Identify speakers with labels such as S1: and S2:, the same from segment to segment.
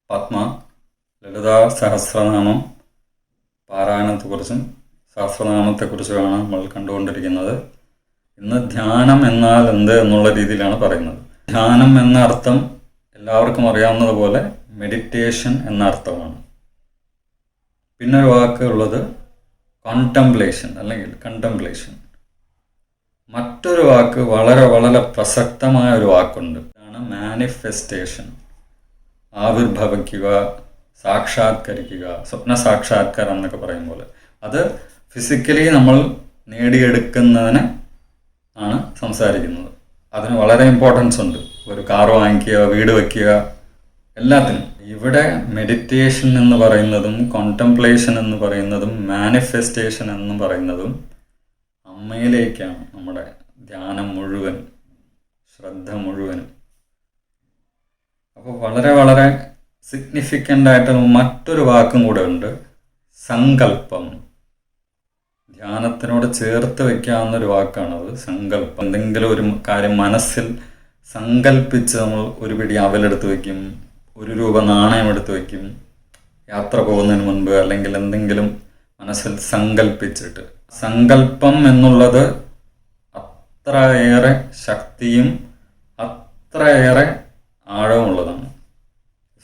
S1: പത്മ ലളിതാ സഹസ്രനാമം പാരായണത്തെക്കുറിച്ചും സഹസ്രനാമത്തെക്കുറിച്ചുമാണ് നമ്മൾ കണ്ടുകൊണ്ടിരിക്കുന്നത്. ഇന്ന് ധ്യാനം എന്നാൽ എന്ത് എന്നുള്ള രീതിയിലാണ് പറയുന്നത്. ധ്യാനം എന്ന അർത്ഥം എല്ലാവർക്കും അറിയാവുന്നതുപോലെ മെഡിറ്റേഷൻ എന്ന അർത്ഥമാണ്. പിന്നെ ഒരു വാക്ക് ഉള്ളത് കോണ്ടംപ്ലേഷൻ അല്ലെങ്കിൽ കണ്ടംപ്ലേഷൻ. മറ്റൊരു വാക്ക് വളരെ വളരെ പ്രസക്തമായ ഒരു വാക്കുണ്ട്, അതാണ് മാനിഫെസ്റ്റേഷൻ. ആവിർഭവിക്കുക, സാക്ഷാത്കരിക്കുക, സ്വപ്ന സാക്ഷാത്കാരം എന്നൊക്കെ പറയും പോലെ അത് ഫിസിക്കലി നമ്മൾ നേടിയെടുക്കുന്നതിന് ആണ് സംസാരിക്കുന്നത്. അതിന് വളരെ ഇമ്പോർട്ടൻസ് ഉണ്ട്. ഒരു കാർ വാങ്ങിക്കുക, വീട് വയ്ക്കുക, എല്ലാത്തിനും. ഇവിടെ മെഡിറ്റേഷൻ എന്ന് പറയുന്നതും കോണ്ടംപ്ലേഷൻ എന്ന് പറയുന്നതും മാനിഫെസ്റ്റേഷൻ എന്ന് പറയുന്നതും അമ്മയിലേക്കാണ് നമ്മുടെ ധ്യാനം മുഴുവൻ, ശ്രദ്ധ മുഴുവനും. അപ്പോൾ വളരെ വളരെ സിഗ്നിഫിക്കൻ്റ് ആയിട്ട് മറ്റൊരു വാക്കും കൂടെ ഉണ്ട്, സങ്കല്പം. ധ്യാനത്തിനോട് ചേർത്ത് വയ്ക്കാവുന്നൊരു വാക്കാണത്, സങ്കല്പം. എന്തെങ്കിലും ഒരു കാര്യം മനസ്സിൽ സങ്കല്പിച്ച് നമ്മൾ ഒരു പിടി അവലെടുത്ത് വയ്ക്കും, ഒരു രൂപ നാണയം എടുത്ത് വയ്ക്കും, യാത്ര പോകുന്നതിന് മുൻപ്, അല്ലെങ്കിൽ എന്തെങ്കിലും മനസ്സിൽ സങ്കല്പിച്ചിട്ട്. സങ്കല്പം എന്നുള്ളത് അത്രയേറെ ശക്തിയും അത്രയേറെ ആഴമുള്ളതാണ്.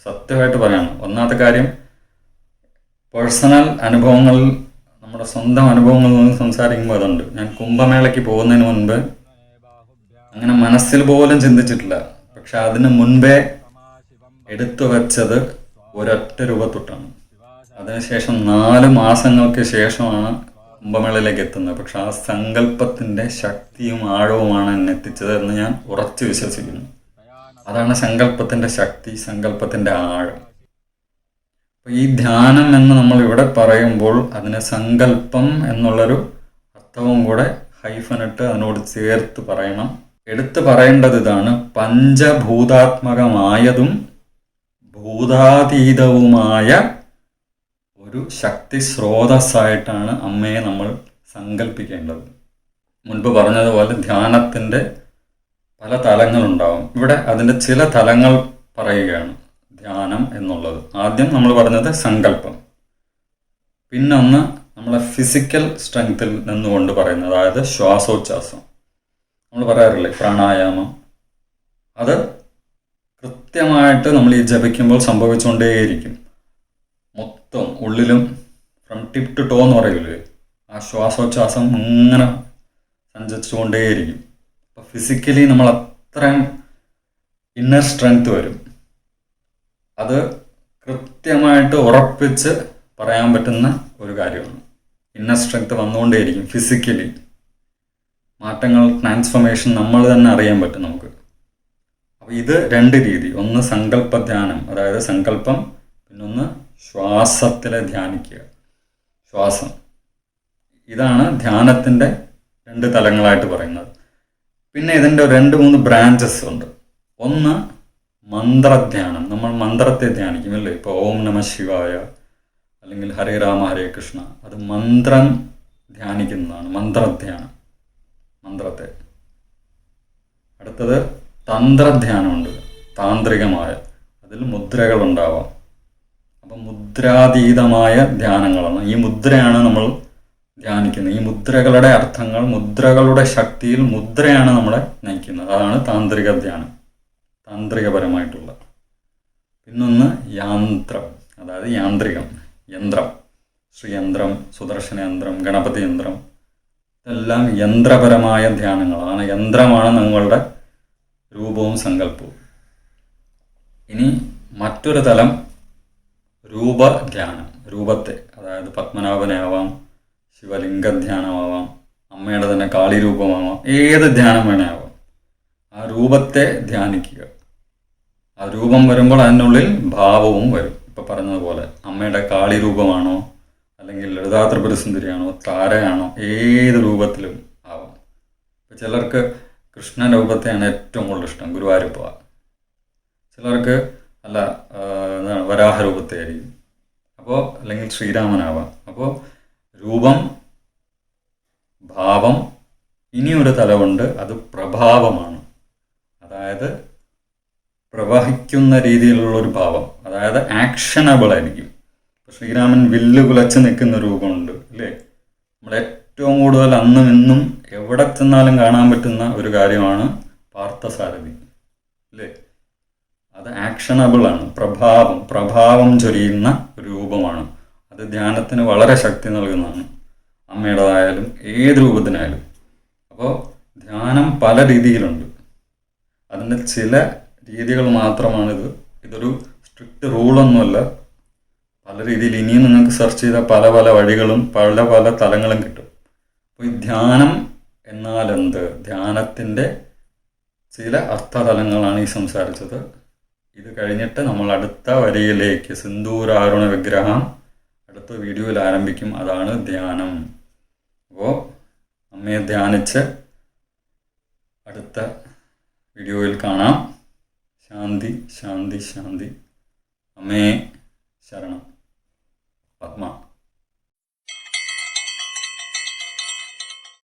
S1: സത്യമായിട്ട് പറയാണ്. ഒന്നാമത്തെ കാര്യം, പേഴ്സണൽ അനുഭവങ്ങളിൽ, നമ്മുടെ സ്വന്തം അനുഭവങ്ങളിൽ നിന്ന് സംസാരിക്കുമ്പോൾ അതുണ്ട്. ഞാൻ കുംഭമേളയ്ക്ക് പോകുന്നതിന് മുൻപ് അങ്ങനെ മനസ്സിൽ പോലും ചിന്തിച്ചിട്ടില്ല. പക്ഷെ അതിന് മുൻപേ എടുത്തു വച്ചത് ഒരൊറ്റ രൂപത്തൊട്ടാണ്. അതിനുശേഷം 4 മാസങ്ങൾക്ക് ശേഷമാണ് കുംഭമേളയിലേക്ക് എത്തുന്നത്. പക്ഷെ ആ സങ്കല്പത്തിൻ്റെ ശക്തിയും ആഴവുമാണ് എന്നെ എത്തിച്ചത് എന്ന് ഞാൻ ഉറച്ചു വിശ്വസിക്കുന്നു. അതാണ് സങ്കല്പത്തിൻ്റെ ശക്തി, സങ്കല്പത്തിൻ്റെ ആഴം. അപ്പോൾ ഈ ധ്യാനം എന്ന് നമ്മൾ ഇവിടെ പറയുമ്പോൾ അതിന് സങ്കല്പം എന്നുള്ളൊരു അർത്ഥവും കൂടെ ഹൈഫനിട്ട് അതിനോട് ചേർത്ത് പറയണം. എടുത്തു പറയേണ്ടത് ഇതാണ്, പഞ്ചഭൂതാത്മകമായതും ഭൂതാതീതവുമായ ഒരു ശക്തി സ്രോതസ്സായിട്ടാണ് അമ്മയെ നമ്മൾ സങ്കല്പിക്കേണ്ടത്. മുൻപ് പറഞ്ഞതുപോലെ ധ്യാനത്തിൻ്റെ പല തലങ്ങളുണ്ടാവും. ഇവിടെ അതിൻ്റെ ചില തലങ്ങൾ പറയുകയാണ് ധ്യാനം എന്നുള്ളത്. ആദ്യം നമ്മൾ പറഞ്ഞത് സങ്കല്പം, പിന്നൊന്ന് നമ്മളെ ഫിസിക്കൽ സ്ട്രെങ്ത്തിൽ നിന്നുകൊണ്ട് പറയുന്നത്, അതായത് ശ്വാസോച്ഛ്വാസം. നമ്മൾ പറയാറില്ലേ പ്രാണായാമം, അത് കൃത്യമായിട്ട് നമ്മൾ ഈ ജപിക്കുമ്പോൾ സംഭവിച്ചുകൊണ്ടേയിരിക്കും. മൊത്തം ഉള്ളിലും ഫ്രം ടിപ്പ് ടു ടോ എന്ന് പറയൂലേ, ആ ശ്വാസോച്ഛ്വാസം ഇങ്ങനെ സഞ്ചരിച്ചുകൊണ്ടേയിരിക്കും. അപ്പോൾ ഫിസിക്കലി നമ്മൾ അത്രയും ഇന്നർ സ്ട്രെങ്ത് വരും. അത് കൃത്യമായിട്ട് ഉറപ്പിച്ച് പറയാൻ പറ്റുന്ന ഒരു കാര്യമാണ്. ഇന്നർ സ്ട്രെങ്ത് വന്നുകൊണ്ടേയിരിക്കും. ഫിസിക്കലി മാറ്റങ്ങൾ, ട്രാൻസ്ഫോർമേഷൻ നമ്മൾ തന്നെ അറിയാൻ പറ്റും നമുക്ക്. അപ്പോൾ ഇത് 2 രീതി. ഒന്ന് സങ്കല്പ ധ്യാനം, അതായത് സങ്കല്പം, പിന്നൊന്ന് ശ്വാസത്തിലെ ധ്യാനിക്കുക, ശ്വാസം. ഇതാണ് ധ്യാനത്തിൻ്റെ 2 തലങ്ങളായിട്ട് പറയുന്നത്. പിന്നെ ഇതിൻ്റെ 2-3 ബ്രാഞ്ചസ് ഉണ്ട്. ഒന്ന് മന്ത്രധ്യാനം. നമ്മൾ മന്ത്രത്തെ ധ്യാനിക്കും അല്ലേ, ഇപ്പോൾ ഓം നമ ശിവായ അല്ലെങ്കിൽ ഹരേ രാമ ഹരേ കൃഷ്ണ, അത് മന്ത്രം ധ്യാനിക്കുന്നതാണ്, മന്ത്രധ്യാനം, മന്ത്രത്തെ. അടുത്തത് തന്ത്രധ്യാനമുണ്ട്, താന്ത്രികമായ, അതിൽ മുദ്രകളുണ്ടാവാം. അപ്പം മുദ്രാതീതമായ ധ്യാനങ്ങളാണ്. ഈ മുദ്രയാണ് നമ്മൾ ധ്യാനിക്കുന്നത്. ഈ മുദ്രകളുടെ അർത്ഥങ്ങൾ, മുദ്രകളുടെ ശക്തിയിൽ മുദ്രയാണ് നമ്മളെ നയിക്കുന്നത്. അതാണ് താന്ത്രിക ധ്യാനം, താന്ത്രികപരമായിട്ടുള്ള. പിന്നൊന്ന് യാന്ത്രം, അതായത് യാന്ത്രികം, യന്ത്രം, ശ്രീയന്ത്രം, സുദർശന യന്ത്രം, ഗണപതി യന്ത്രം, ഇതെല്ലാം യന്ത്രപരമായ ധ്യാനങ്ങളാണ്. യന്ത്രമാണ് നിങ്ങളുടെ രൂപവും സങ്കല്പവും. ഇനി മറ്റൊരു തലം രൂപധ്യാനം, രൂപത്തെ, അതായത് പത്മനാഭനെ ആവാം, ശിവലിംഗധ്യാനമാവാം, അമ്മയുടെ തന്നെ കാളി രൂപമാവാം, ഏത് ധ്യാനം വേണേ ആവാം. ആ രൂപത്തെ ധ്യാനിക്കുക. ആ രൂപം വരുമ്പോൾ അതിനുള്ളിൽ ഭാവവും വരും. ഇപ്പം പറഞ്ഞതുപോലെ അമ്മയുടെ കാളി രൂപമാണോ, അല്ലെങ്കിൽ ലളിതാ ത്രിപുര സുന്ദരിയാണോ, താരയാണോ, ഏത് രൂപത്തിലും ആവാം. ഇപ്പം ചിലർക്ക് കൃഷ്ണ രൂപത്തെയാണ് ഏറ്റവും കൂടുതൽ ഇഷ്ടം, ഗുരുവായൂർ പോവാം. ചിലർക്ക് അല്ല എന്താണ് വരാഹ രൂപത്തെ ആയിരിക്കും. അപ്പോൾ അല്ലെങ്കിൽ ശ്രീരാമനാവാം. അപ്പോൾ രൂപം, ഭാവം, ഇനിയൊരു തലമുണ്ട്, അത് പ്രഭാവമാണ്. അതായത് പ്രവഹിക്കുന്ന രീതിയിലുള്ളൊരു ഭാവം, അതായത് ആക്ഷനബിൾ ആയിരിക്കും. ഇപ്പോൾ ശ്രീരാമൻ വില്ല് കുലച്ച് നിൽക്കുന്ന രൂപമുണ്ട് അല്ലേ? നമ്മൾ ഏറ്റവും കൂടുതൽ അന്നും ഇന്നും എവിടെ ചെന്നാലും കാണാൻ പറ്റുന്ന ഒരു കാര്യമാണ് പാർത്ഥസാരഥി അല്ലേ? അത് ആക്ഷനബിൾ ആണ്. പ്രഭാവം ചൊരിയുന്ന ഒരു രൂപമാണ്. അത് ധ്യാനത്തിന് വളരെ ശക്തി നൽകുന്നതാണ്. അമ്മയുടേതായാലും ഏത് രൂപത്തിനായാലും. അപ്പോൾ ധ്യാനം പല രീതിയിലുണ്ട്. അതിൻ്റെ ചില രീതികൾ മാത്രമാണിത്. ഇതൊരു സ്ട്രിക്റ്റ് റൂളൊന്നുമല്ല. പല രീതിയിൽ ഇനിയും നിങ്ങൾക്ക് സെർച്ച് ചെയ്ത പല പല വഴികളും പല പല തലങ്ങളും കിട്ടും. അപ്പോൾ ഈ ധ്യാനം എന്നാൽ എന്ത്? ധ്യാനത്തിൻ്റെ ചില അർത്ഥതലങ്ങളാണ് ഈ സംസാരിച്ചത്. ഇത് കഴിഞ്ഞിട്ട് നമ്മൾ അടുത്ത വരിയിലേക്ക് സിന്ദൂരാരുണ വിഗ്രഹം അടുത്ത വീഡിയോയിൽ ആരംഭിക്കും. അതാണ് ധ്യാനം. അപ്പോൾ അമ്മയെ ധ്യാനിച്ച് അടുത്ത വീഡിയോയിൽ കാണാം. ശാന്തി ശാന്തി ശാന്തി. അമ്മേ ശരണം. പത്മ.